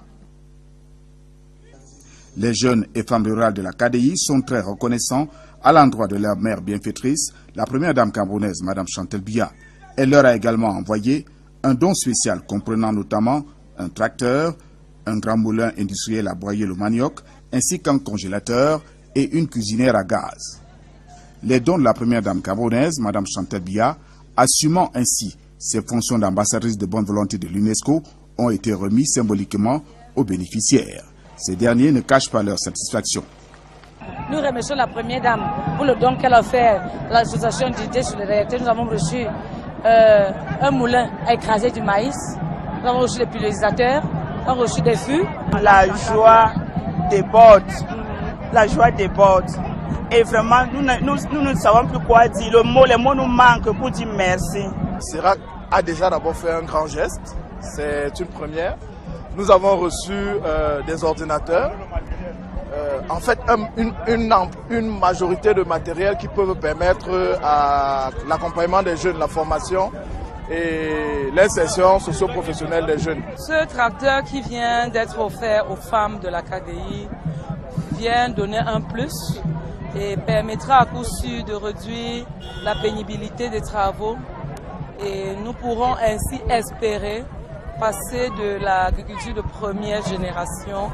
Les jeunes et femmes rurales de la KDI sont très reconnaissants à l'endroit de leur mère bienfaitrice, la première dame camerounaise, Mme Chantal Biya. Elle leur a également envoyé un don spécial comprenant notamment un tracteur, un grand moulin industriel à broyer le manioc, ainsi qu'un congélateur et une cuisinière à gaz. Les dons de la première dame camerounaise, Mme Chantal Biya, assumant ainsi ses fonctions d'ambassadrice de bonne volonté de l'UNESCO, ont été remis symboliquement aux bénéficiaires. Ces derniers ne cachent pas leur satisfaction. Nous remercions la première dame pour le don qu'elle a fait à l'association d'idées sur les réalités. Nous avons reçu un moulin à écraser du maïs, nous avons reçu des pulvérisateurs, nous avons reçu des fûts. La joie déborde. La joie déborde. Et vraiment, nous ne savons plus quoi dire. Les mots nous manquent pour dire merci. Sirac a déjà d'abord fait un grand geste. C'est une première. Nous avons reçu des ordinateurs. En fait, une majorité de matériel qui peuvent permettre à l'accompagnement des jeunes, la formation et l'insertion socio-professionnelle des jeunes. Ce tracteur qui vient d'être offert aux femmes de la KDI vient donner un plus et permettra à coup sûr de réduire la pénibilité des travaux et nous pourrons ainsi espérer passer de l'agriculture de première génération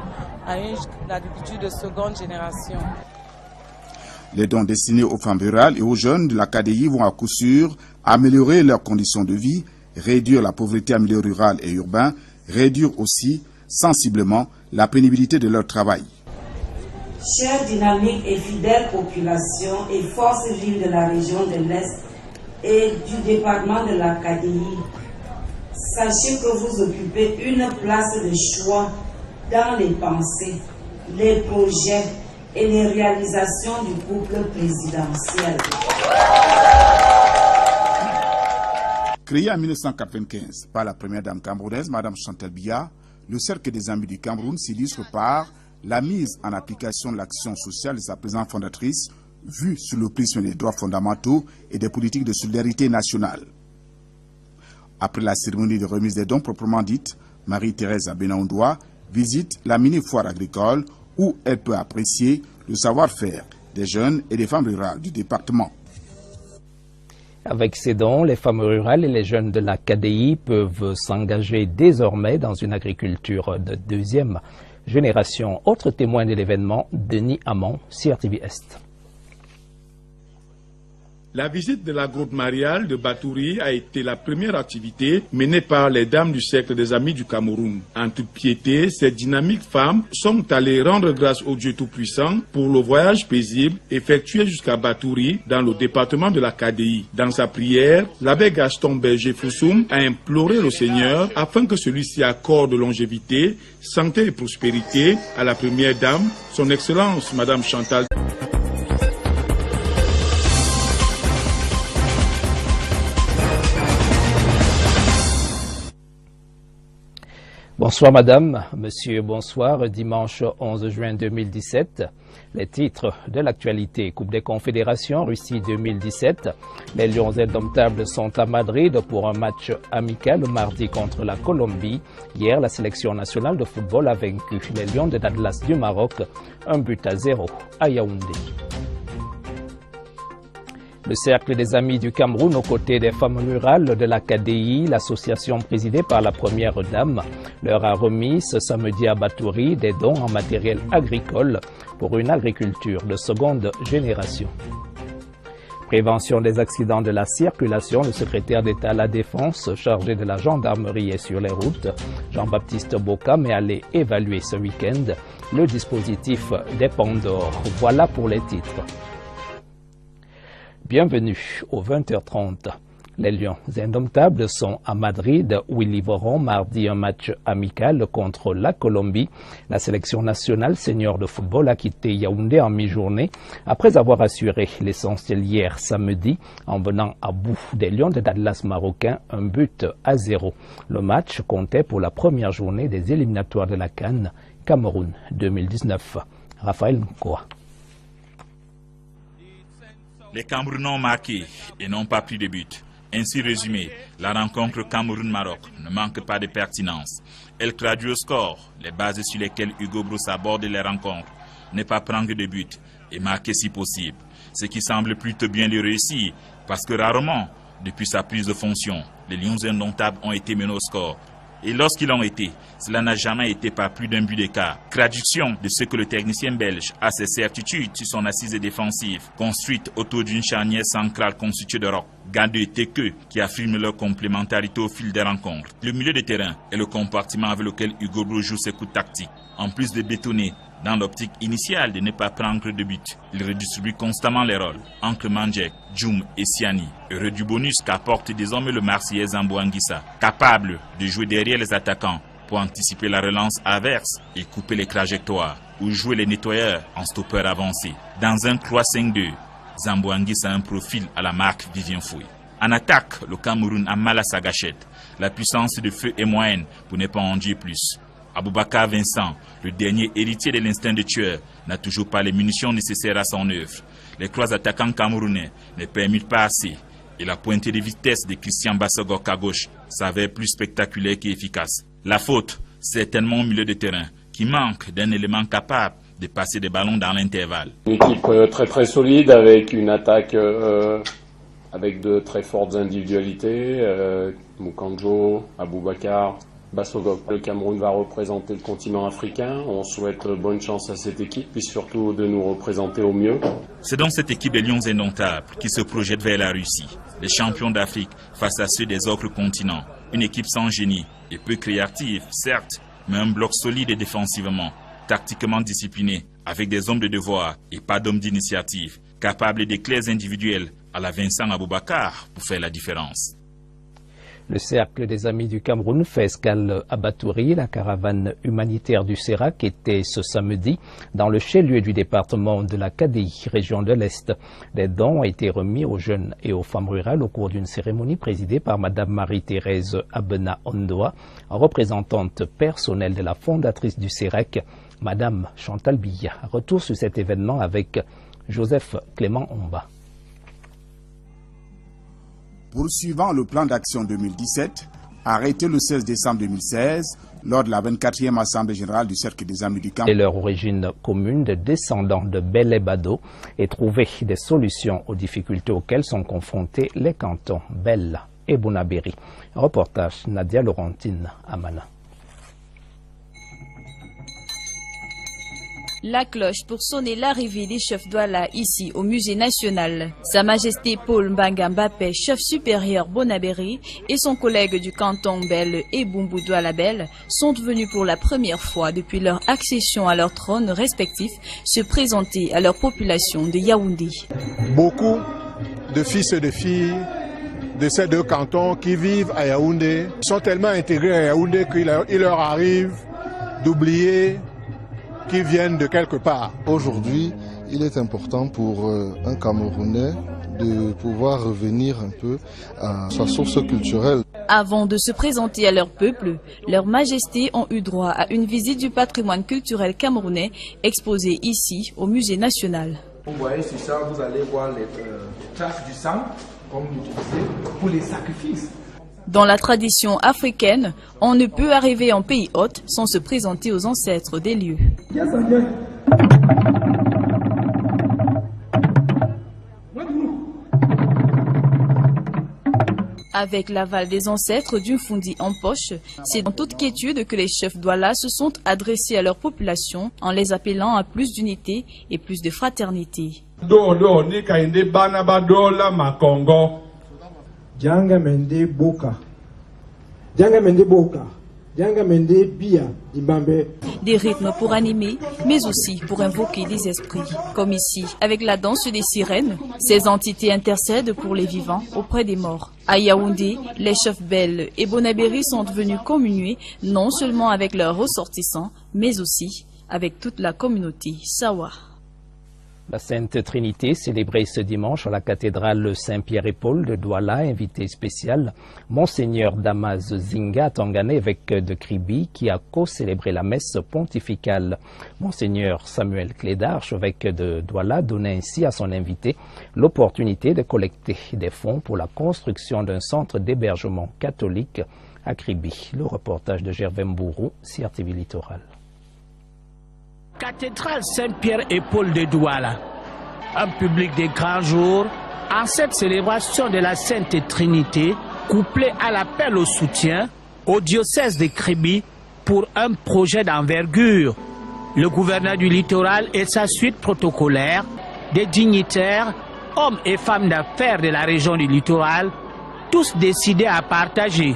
à une agriculture de seconde génération. Les dons destinés aux femmes rurales et aux jeunes de la KDI vont à coup sûr améliorer leurs conditions de vie, réduire la pauvreté en milieu rural et urbain, réduire aussi sensiblement la pénibilité de leur travail. Chère dynamique et fidèle population et forces vives de la région de l'Est et du département de la KDI, sachez que vous occupez une place de choix dans les pensées, les projets et les réalisations du couple présidentiel. Créé en 1995 par la première dame camerounaise, Mme Chantal Biya, le Cercle des Amis du Cameroun s'illustre par la mise en application de l'action sociale de sa présidente fondatrice, vue sous le prisme des droits fondamentaux et des politiques de solidarité nationale. Après la cérémonie de remise des dons proprement dite, Marie-Thérèse Abenaoundoua visite la mini-foire agricole où elle peut apprécier le savoir-faire des jeunes et des femmes rurales du département. Avec ces dons, les femmes rurales et les jeunes de la KDI peuvent s'engager désormais dans une agriculture de deuxième génération. Autre témoin de l'événement, Denis Hamon, CRTV Est. La visite de la grotte mariale de Batouri a été la première activité menée par les dames du Cercle des Amis du Cameroun. En toute piété, ces dynamiques femmes sont allées rendre grâce au Dieu Tout-Puissant pour le voyage paisible effectué jusqu'à Batouri dans le département de la KDI. Dans sa prière, l'abbé Gaston Berger-Foussoum a imploré le Seigneur afin que celui-ci accorde longévité, santé et prospérité à la première dame, son Excellence Madame Chantal. Bonsoir madame, monsieur, bonsoir. Dimanche 11 juin 2017, les titres de l'actualité. Coupe des Confédérations, Russie 2017. Les Lions indomptables sont à Madrid pour un match amical mardi contre la Colombie. Hier, la sélection nationale de football a vaincu les Lions de l'Atlas du Maroc, 1-0 à Yaoundé. Le Cercle des Amis du Cameroun, aux côtés des femmes rurales de la KDI, l'association présidée par la première dame, leur a remis ce samedi à Batouri des dons en matériel agricole pour une agriculture de seconde génération. Prévention des accidents de la circulation, le secrétaire d'État à la Défense chargé de la gendarmerie et sur les routes, Jean-Baptiste Bokam, est allé évaluer ce week-end le dispositif des Pandores. Voilà pour les titres. Bienvenue au 20h30. Les Lions indomptables sont à Madrid où ils livreront mardi un match amical contre la Colombie. La sélection nationale senior de football a quitté Yaoundé en mi-journée après avoir assuré l'essentiel hier samedi en venant à bout des Lions de l'Atlas marocain, 1-0. Le match comptait pour la première journée des éliminatoires de la CAN Cameroun 2019. Raphaël Nkoa. Les Camerounais ont marqué et n'ont pas pris de but. Ainsi résumé, la rencontre Cameroun-Maroc ne manque pas de pertinence. Elle traduit au score les bases sur lesquelles Hugo Broos aborde les rencontres. Ne pas prendre de but et marquer si possible. Ce qui semble plutôt bien lui réussir parce que rarement, depuis sa prise de fonction, les Lions indomptables ont été menés au score. Et lorsqu'ils l'ont été, cela n'a jamais été par plus d'un but d'écart. Traduction de ce que le technicien belge a ses certitudes sur son assise défensive, construite autour d'une charnière centrale constituée de rocs, Gade et Teke, qui affirment leur complémentarité au fil des rencontres. Le milieu de terrain est le compartiment avec lequel Hugo Broos joue ses coups tactiques. En plus de bétonner dans l'optique initiale de ne pas prendre de but, il redistribue constamment les rôles entre Mandjek, Djoum et Siani. Heureux du bonus qu'apporte désormais le Marseillais Zambo Anguissa, capable de jouer derrière les attaquants pour anticiper la relance adverse et couper les trajectoires. où jouaient les nettoyeurs en stoppeur avancé. Dans un 3-5-2, Zambouangis a un profil à la marque Vivien Fouy. En attaque, le Cameroun a mal à sa gâchette. La puissance de feu est moyenne, pour ne pas en dire plus. Aboubakar Vincent, le dernier héritier de l'instinct de tueur, n'a toujours pas les munitions nécessaires à son œuvre. Les trois attaquants camerounais ne permettent pas assez. Et la pointée de vitesse de Christian Bassogok à gauche s'avère plus spectaculaire qu'efficace. La faute, certainement au milieu de terrain, qui manque d'un élément capable de passer des ballons dans l'intervalle. Une équipe très solide, avec une attaque avec de très fortes individualités. Mukanjo, Aboubakar, Bassogok. Le Cameroun va représenter le continent africain. On souhaite bonne chance à cette équipe et surtout de nous représenter au mieux. C'est donc cette équipe des Lions indomptables qui se projette vers la Russie. Les champions d'Afrique face à ceux des autres continents. Une équipe sans génie et peu créative, certes, mais un bloc solide et défensivement, tactiquement discipliné, avec des hommes de devoir et pas d'hommes d'initiative, capables d'éclairs individuels à la Vincent Aboubakar pour faire la différence. Le Cercle des Amis du Cameroun fait escale à Batouri. La caravane humanitaire du CERAC était ce samedi dans le chef-lieu du département de la KDI, région de l'Est. Les dons ont été remis aux jeunes et aux femmes rurales au cours d'une cérémonie présidée par Mme Marie-Thérèse Abena Ondoa, représentante personnelle de la fondatrice du CERAC, Mme Chantal Biya. Retour sur cet événement avec Joseph Clément Omba. Poursuivant le plan d'action 2017, arrêté le 16 décembre 2016, lors de la 24e Assemblée générale du Cercle des Amis du Cameroun. Et leur origine commune de descendants de Bel et Bado et trouver des solutions aux difficultés auxquelles sont confrontés les cantons Bel et Bonabéry. Reportage Nadia Laurentine Amana. La cloche pour sonner l'arrivée des chefs Douala ici au musée national. Sa Majesté Paul Mbanga Mbappé, chef supérieur Bonabéry, et son collègue du canton Bel et Bumbu Douala Bel sont venus pour la première fois depuis leur accession à leur trône respectif se présenter à leur population de Yaoundé. Beaucoup de fils et de filles de ces deux cantons qui vivent à Yaoundé sont tellement intégrés à Yaoundé qu'il leur arrive d'oublier qui viennent de quelque part. Aujourd'hui, il est important pour un Camerounais de pouvoir revenir un peu à sa source culturelle. Avant de se présenter à leur peuple, leurs majestés ont eu droit à une visite du patrimoine culturel camerounais exposé ici au musée national. Vous voyez sur ça, vous allez voir les traces du sang, comme utilisé pour les sacrifices. Dans la tradition africaine, on ne peut arriver en pays hôte sans se présenter aux ancêtres des lieux. Avec l'aval des ancêtres d'une Fundi en poche, c'est dans toute quiétude que les chefs Douala se sont adressés à leur population en les appelant à plus d'unité et plus de fraternité. Djangamende Boka. Djangamende Boka. Djangamende Bia Dimbambe. Des rythmes pour animer, mais aussi pour invoquer des esprits. Comme ici, avec la danse des sirènes, ces entités intercèdent pour les vivants auprès des morts. À Yaoundé, les chefs Bel et Bonabéry sont venus communier non seulement avec leurs ressortissants, mais aussi avec toute la communauté Sawa. La Sainte Trinité, célébrée ce dimanche à la cathédrale Saint-Pierre et Paul de Douala, invité spécial, Monseigneur Damas Zinga Tangane, évêque de Kribi, qui a co-célébré la messe pontificale. Monseigneur Samuel Cléda, archevêque de Douala, donnait ainsi à son invité l'opportunité de collecter des fonds pour la construction d'un centre d'hébergement catholique à Kribi. Le reportage de Gervais Mbourou, CRTV Littoral. Cathédrale Saint-Pierre et Paul de Douala, un public des grands jours, en cette célébration de la Sainte Trinité, couplée à l'appel au soutien au diocèse de Kribi pour un projet d'envergure. Le gouverneur du littoral et sa suite protocolaire, des dignitaires, hommes et femmes d'affaires de la région du littoral, tous décidés à partager.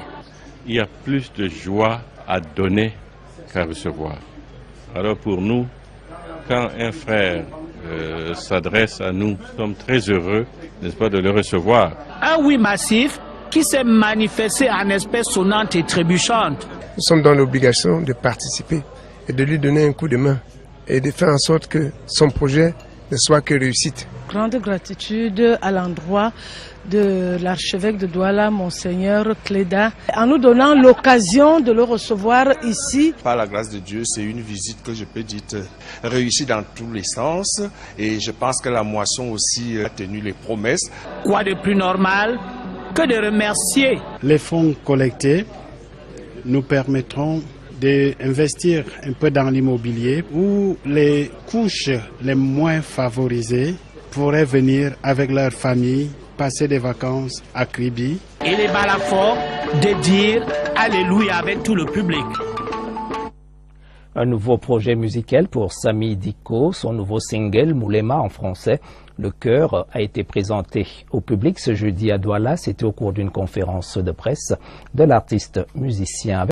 Il y a plus de joie à donner qu'à recevoir. Alors pour nous, quand un frère s'adresse à nous, nous sommes très heureux, n'est-ce pas, de le recevoir. Un oui massif qui s'est manifesté en espèces sonnantes et trébuchantes. Nous sommes dans l'obligation de participer et de lui donner un coup de main et de faire en sorte que son projet ne soit que réussite. Grande gratitude à l'endroit de l'archevêque de Douala, Monseigneur Cléda, en nous donnant l'occasion de le recevoir ici. Par la grâce de Dieu, c'est une visite que je peux dire réussie dans tous les sens et je pense que la moisson aussi a tenu les promesses. Quoi de plus normal que de remercier? Les fonds collectés nous permettront d'investir un peu dans l'immobilier où les couches les moins favorisées pourraient venir avec leur famille passer des vacances à Kribi. Il est balafort de dire Alléluia avec tout le public. Un nouveau projet musical pour Samy Diko, son nouveau single Moulema en français. Le chœur a été présenté au public ce jeudi à Douala. C'était au cours d'une conférence de presse de l'artiste musicien.